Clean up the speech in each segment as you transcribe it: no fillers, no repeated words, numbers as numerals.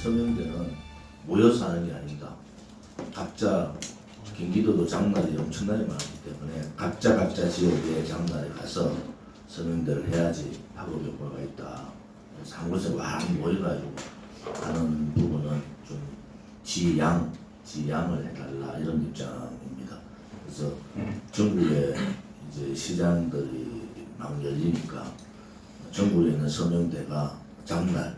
서명대는 모여서 하는 게 아닙니다. 각자 경기도도 장날이 엄청나게 많기 때문에 각자 지역의 장날에 가서 서명대를 해야지 학업 효과가 있다. 그래서 한 곳에 많이 모여가지고 하는 부분은 좀 지양을 해달라 이런 입장입니다. 그래서 전국에 이제 시장들이 막 열리니까 전국에 있는 서명대가 장날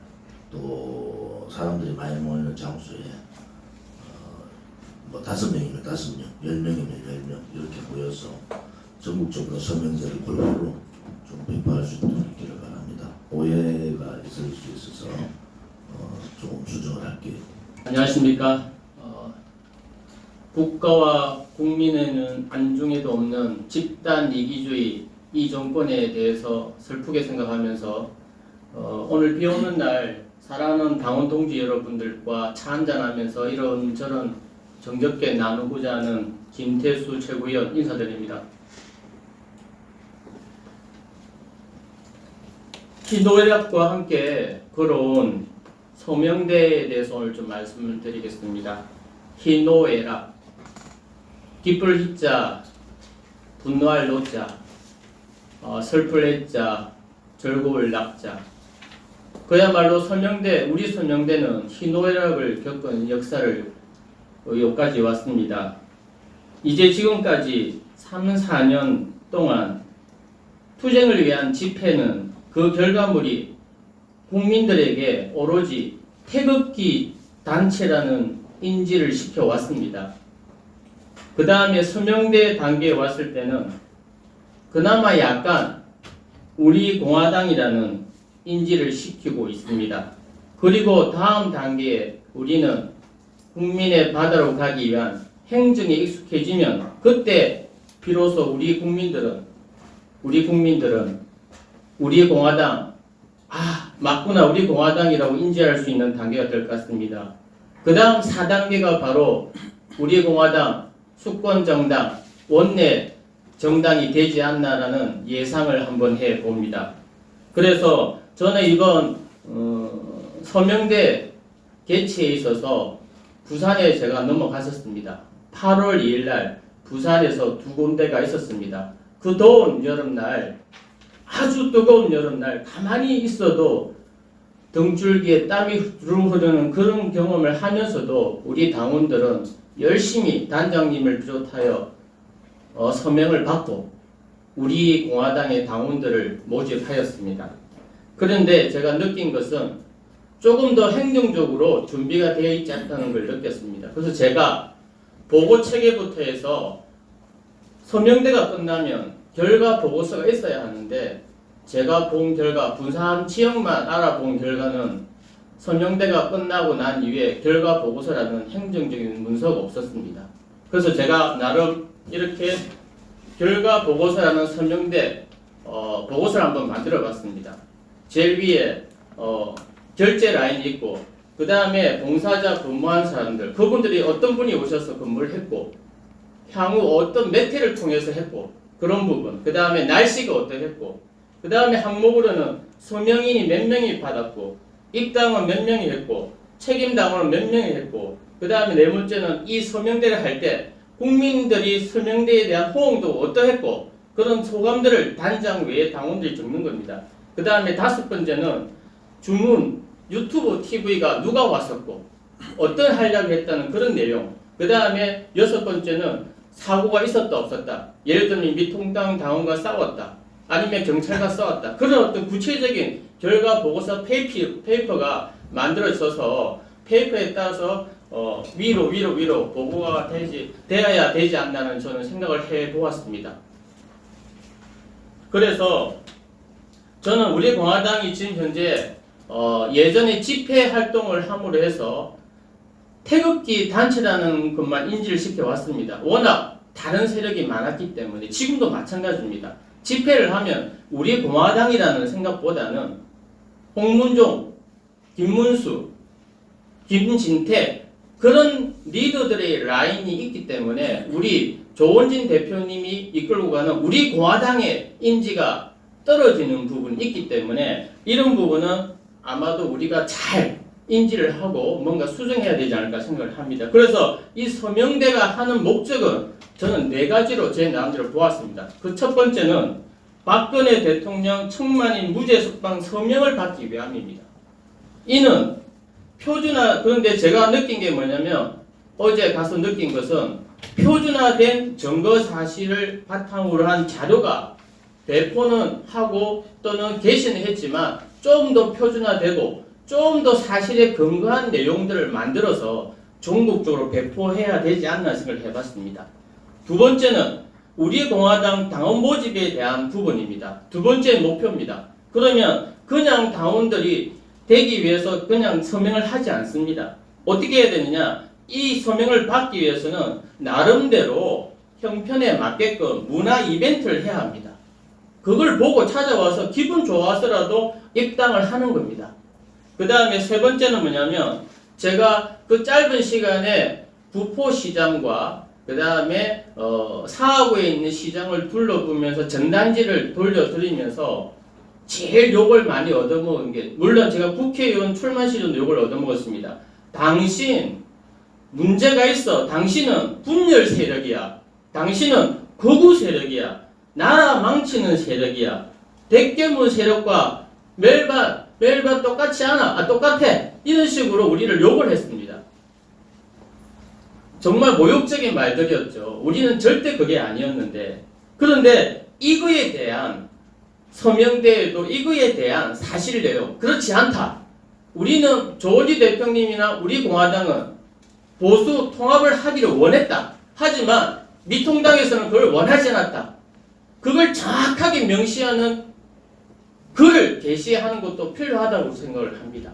또 사람들이 많이 모이는 장소에 뭐 5명이면 5명, 10명이면 10명 이렇게 모여서 전국적으로 서명대를 골고루 좀 배포할 수 있도록 있기를 바랍니다. 오해가 있을 수 있어서 조금 수정을 할게요. 안녕하십니까. 국가와 국민에는 안중에도 없는 집단 이기주의 이 정권에 대해서 슬프게 생각하면서 오늘 비 오는 날 사랑하는 당원 동지 여러분들과 차 한잔하면서 이런저런 정겹게 나누고자 하는 김태수 최고위원 인사드립니다. 희노애락과 함께 걸어온 서명대에 대해서 오늘 좀 말씀을 드리겠습니다. 희노애락, 기쁠 희자, 분노할 노자, 슬플 해자, 즐거울 낙자. 그야말로 우리 서명대는 희노애락을 겪은 역사를 여기까지 왔습니다. 이제 지금까지 3, 4년 동안 투쟁을 위한 집회는 그 결과물이 국민들에게 오로지 태극기 단체라는 인지를 시켜왔습니다. 그 다음에 서명대 단계에 왔을 때는 그나마 약간 우리 공화당이라는 인지를 시키고 있습니다. 그리고 다음 단계에 우리는 국민의 바다로 가기 위한 행정에 익숙해지면 그때 비로소 우리 국민들은 우리 공화당 맞구나 우리 공화당이라고 인지할 수 있는 단계가 될 것 같습니다. 그 다음 4단계가 바로 우리 공화당 수권정당 원내 정당이 되지 않나라는 예상을 한번 해봅니다. 그래서 저는 이번 서명대 개최에 있어서 부산에 제가 넘어갔었습니다. 8월 2일 날 부산에서 2군데가 있었습니다. 그 더운 여름날, 아주 뜨거운 여름날 가만히 있어도 등줄기에 땀이 흐르는 그런 경험을 하면서도 우리 당원들은 열심히 단장님을 비롯하여 서명을 받고 우리 공화당의 당원들을 모집하였습니다. 그런데 제가 느낀 것은 조금 더 행정적으로 준비가 되어 있지 않다는 걸 느꼈습니다. 그래서 제가 보고 체계부터 해서 서명대가 끝나면 결과 보고서가 있어야 하는데 제가 본 결과 분산 지역만 알아본 결과는 서명대가 끝나고 난 이후에 결과 보고서라는 행정적인 문서가 없었습니다. 그래서 제가 나름 이렇게 결과 보고서라는 서명대 보고서를 한번 만들어 봤습니다. 제일 위에 결제 라인이 있고 그 다음에 봉사자 근무한 사람들 그분들이 어떤 분이 오셔서 근무를 했고 향후 어떤 매체를 통해서 했고 그런 부분 그 다음에 날씨가 어떠했고 그 다음에 항목으로는 서명인이 몇 명이 받았고 입당은 몇 명이 했고 책임당원은 몇 명이 했고 그 다음에 네 번째는 이 서명대를 할 때 국민들이 서명대에 대한 호응도 어떠했고 그런 소감들을 단장 외에 당원들이 적는 겁니다. 그 다음에 5번째는 주문 유튜브 TV가 누가 왔었고 어떤 활약을 했다는 그런 내용 그 다음에 6번째는 사고가 있었다 없었다 예를 들면 미통당 당원과 싸웠다 아니면 경찰과 싸웠다 그런 어떤 구체적인 결과 보고서 페이퍼가 만들어져서 페이퍼에 따라서 위로 보고가 되어야 되지 않나는 저는 생각을 해보았습니다. 그래서 저는 우리 공화당이 지금 현재 예전에 집회 활동을 함으로 해서 태극기 단체라는 것만 인지를 시켜왔습니다. 워낙 다른 세력이 많았기 때문에 지금도 마찬가지입니다. 집회를 하면 우리 공화당이라는 생각보다는 홍문종, 김문수, 김진태 그런 리더들의 라인이 있기 때문에 우리 조원진 대표님이 이끌고 가는 우리 공화당의 인지가 떨어지는 부분이 있기 때문에 이런 부분은 아마도 우리가 잘 인지를 하고 뭔가 수정해야 되지 않을까 생각을 합니다. 그래서 이 서명대가 하는 목적은 저는 네 가지로 제 나름대로 보았습니다. 그 첫 번째는 박근혜 대통령 청만인 무죄 석방 서명을 받기 위함입니다. 이는 표준화, 그런데 제가 느낀 게 뭐냐면 어제 가서 느낀 것은 표준화된 증거 사실을 바탕으로 한 자료가 배포는 하고 또는 게시는 했지만 좀 더 표준화되고 좀 더 사실에 근거한 내용들을 만들어서 전국적으로 배포해야 되지 않나 생각을 해봤습니다. 두 번째는 우리 공화당 당원 모집에 대한 부분입니다. 두 번째 목표입니다. 그러면 그냥 당원들이 되기 위해서 그냥 서명을 하지 않습니다. 어떻게 해야 되느냐? 이 서명을 받기 위해서는 나름대로 형편에 맞게끔 문화 이벤트를 해야 합니다. 그걸 보고 찾아와서 기분 좋아서라도 입당을 하는 겁니다. 그 다음에 세 번째는 뭐냐면 제가 그 짧은 시간에 부포시장과 그 다음에 사하구에 있는 시장을 둘러보면서 전단지를 돌려드리면서 제일 욕을 많이 얻어먹은 게, 물론 제가 국회의원 출마 시절도 욕을 얻어먹었습니다. 당신 문제가 있어. 당신은 분열 세력이야. 당신은 극우 세력이야. 나라 망치는 세력이야. 대깨문 세력과 멜바 똑같지 않아. 똑같아. 이런 식으로 우리를 욕을 했습니다. 정말 모욕적인 말들이었죠. 우리는 절대 그게 아니었는데. 그런데 이거에 대한 서명대에도 이거에 대한 사실 내용 그렇지 않다. 우리는 조지 대통령이나 우리 공화당은 보수 통합을 하기를 원했다. 하지만 미통당에서는 그걸 원하지 않았다. 그걸 정확하게 명시하는 글을 게시하는 것도 필요하다고 생각을 합니다.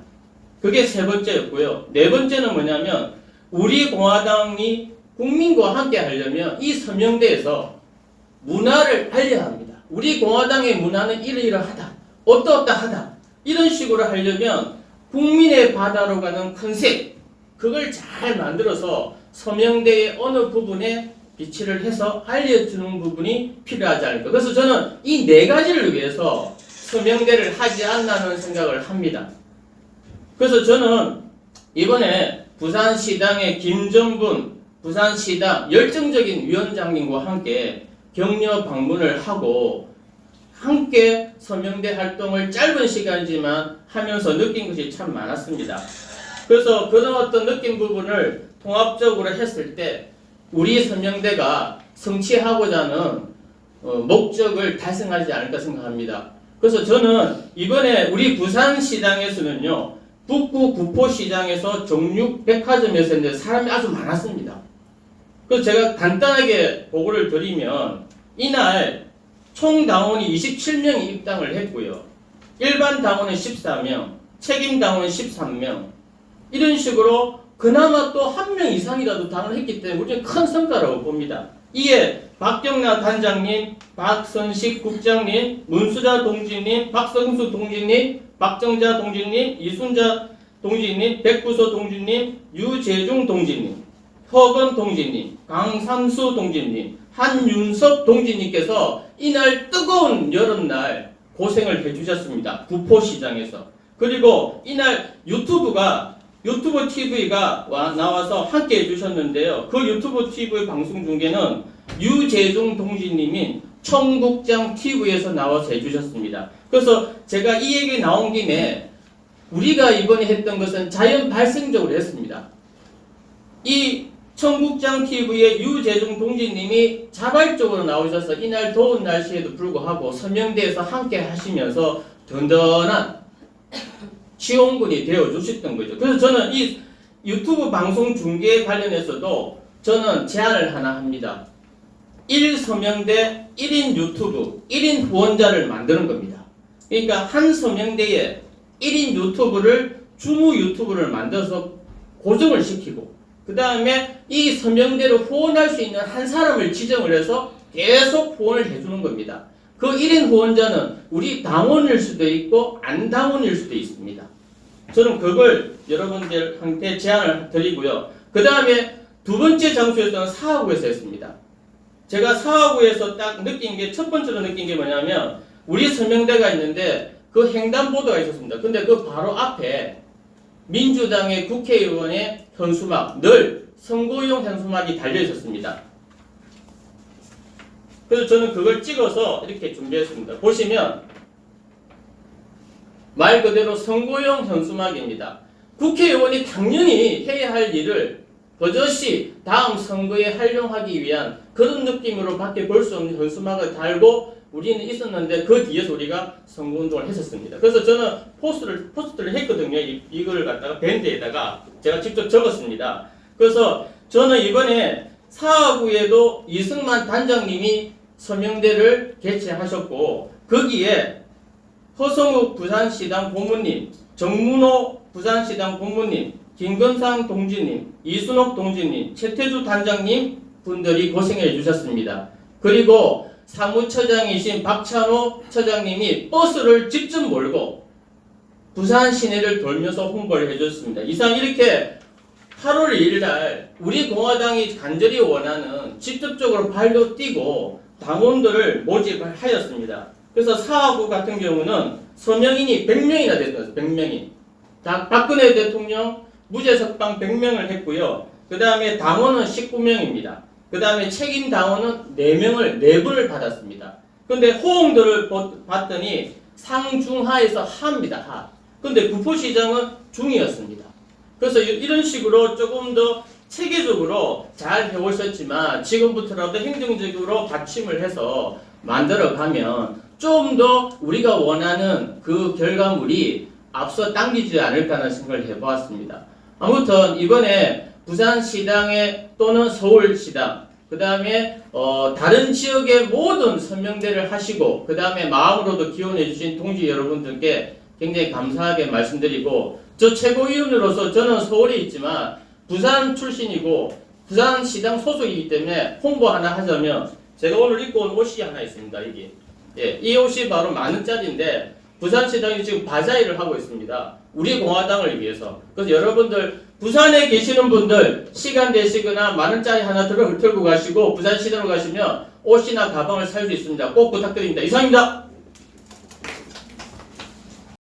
그게 세 번째였고요. 네 번째는 뭐냐면 우리 공화당이 국민과 함께 하려면 이 서명대에서 문화를 알려야 합니다. 우리 공화당의 문화는 이러이러하다. 어떠어떠하다. 이런 식으로 하려면 국민의 바다로 가는 컨셉, 그걸 잘 만들어서 서명대의 어느 부분에 비치를 해서 알려주는 부분이 필요하지 않을까. 그래서 저는 이 네 가지를 위해서 서명대를 하지 않나는 생각을 합니다. 그래서 저는 이번에 부산시당의 김정분 부산시당 열정적인 위원장님과 함께 격려 방문을 하고 함께 서명대 활동을 짧은 시간이지만 하면서 느낀 것이 참 많았습니다. 그래서 그런 어떤 느낀 부분을 통합적으로 했을 때 우리 서명대가 성취하고자 하는 목적을 달성하지 않을까 생각합니다. 그래서 저는 이번에 우리 부산시당에서는요, 북구 구포시장에서 정육백화점에서 했는데 사람이 아주 많았습니다. 그래서 제가 간단하게 보고를 드리면 이날 총 당원이 27명이 입당을 했고요. 일반 당원은 14명, 책임 당원은 13명. 이런 식으로 그나마 또 한 명 이상이라도 당을 했기 때문에 우리는 큰 성과라고 봅니다. 이에 박경락 단장님, 박선식 국장님, 문수자 동지님, 박성수 동지님, 박정자 동지님, 이순자 동지님, 백구서 동지님, 유재중 동지님, 허건 동지님, 강삼수 동지님, 한윤석 동지님께서 이날 뜨거운 여름날 고생을 해주셨습니다. 구포시장에서. 그리고 이날 유튜브 TV가 나와서 함께 해주셨는데요. 그 유튜브 TV 방송 중계는 유재중 동지님인 청국장 TV에서 나와서 해주셨습니다. 그래서 제가 이 얘기 나온 김에 우리가 이번에 했던 것은 자연 발생적으로 했습니다. 이 청국장 TV의 유재중 동지님이 자발적으로 나오셔서 이날 더운 날씨에도 불구하고 서명대에서 함께 하시면서 든든한 지원군이 되어 주셨던 거죠. 그래서 저는 이 유튜브 방송 중계 관련해서도 저는 제안을 하나 합니다. 1서명대 1인 유튜브 1인 후원자를 만드는 겁니다. 그러니까 한 서명대에 1인 유튜브를 주무 유튜브를 만들어서 고정을 시키고 그 다음에 이 서명대로 후원할 수 있는 한 사람을 지정을 해서 계속 후원을 해주는 겁니다. 그 1인 후원자는 우리 당원일 수도 있고 안 당원일 수도 있습니다. 저는 그걸 여러분들한테 제안을 드리고요. 그 다음에 두 번째 장소에서는 사하구에서 했습니다. 제가 사하구에서 딱 느낀 게, 첫 번째로 느낀 게 뭐냐면 우리 서명대가 있는데 그 횡단보도가 있었습니다. 근데 그 바로 앞에 민주당의 국회의원의 현수막, 늘 선거용 현수막이 달려 있었습니다. 그래서 저는 그걸 찍어서 이렇게 준비했습니다. 보시면 말 그대로 선거용 현수막입니다. 국회의원이 당연히 해야 할 일을 버젓이 다음 선거에 활용하기 위한 그런 느낌으로 밖에 볼 수 없는 현수막을 달고 우리는 있었는데 그 뒤에서 우리가 선거운동을 했었습니다. 그래서 저는 포스터를 했거든요. 이걸 갖다가 밴드에다가 제가 직접 적었습니다. 그래서 저는 이번에 사하구에도 이승만 단장님이 서명대를 개최하셨고 거기에 허성욱 부산시당 고문님, 정문호 부산시당 고문님, 김건상 동지님, 이순옥 동지님, 최태주 단장님 분들이 고생해 주셨습니다. 그리고 사무처장이신 박찬호 처장님이 버스를 직접 몰고 부산 시내를 돌면서 홍보를 해줬습니다. 이상 이렇게 8월 2일 날 우리 공화당이 간절히 원하는 직접적으로 발로 뛰고 당원들을 모집을 하였습니다. 그래서 사하구 같은 경우는 서명인이 100명이나 됐어요. 100명이. 박근혜 대통령 무죄 석방 100명을 했고요. 그 다음에 당원은 19명입니다. 그 다음에 책임 당원은 4분을 받았습니다. 근데 호응도를 봤더니 상중하에서 하입니다. 하. 근데 구포시장은 중이었습니다. 그래서 이런 식으로 조금 더 체계적으로 잘 해오셨지만 지금부터라도 행정적으로 받침을 해서 만들어가면 좀 더 우리가 원하는 그 결과물이 앞서 당기지 않을까라는 생각을 해보았습니다. 아무튼 이번에 부산시당에 또는 서울시당 그 다음에 다른 지역의 모든 서명대를 하시고 그 다음에 마음으로도 기원해 주신 동지 여러분들께 굉장히 감사하게 말씀드리고 저 최고위원으로서 저는 서울에 있지만 부산 출신이고 부산시당 소속이기 때문에 홍보 하나 하자면 제가 오늘 입고 온 옷이 하나 있습니다. 이게 이 옷이 바로 10,000원짜리인데 부산시당이 지금 바자회를 하고 있습니다. 우리 공화당을 위해서. 그래서 여러분들 부산에 계시는 분들 시간 되시거나 10,000원짜리 하나 들고 가시고 부산시당으로 가시면 옷이나 가방을 살 수 있습니다. 꼭 부탁드립니다. 이상입니다.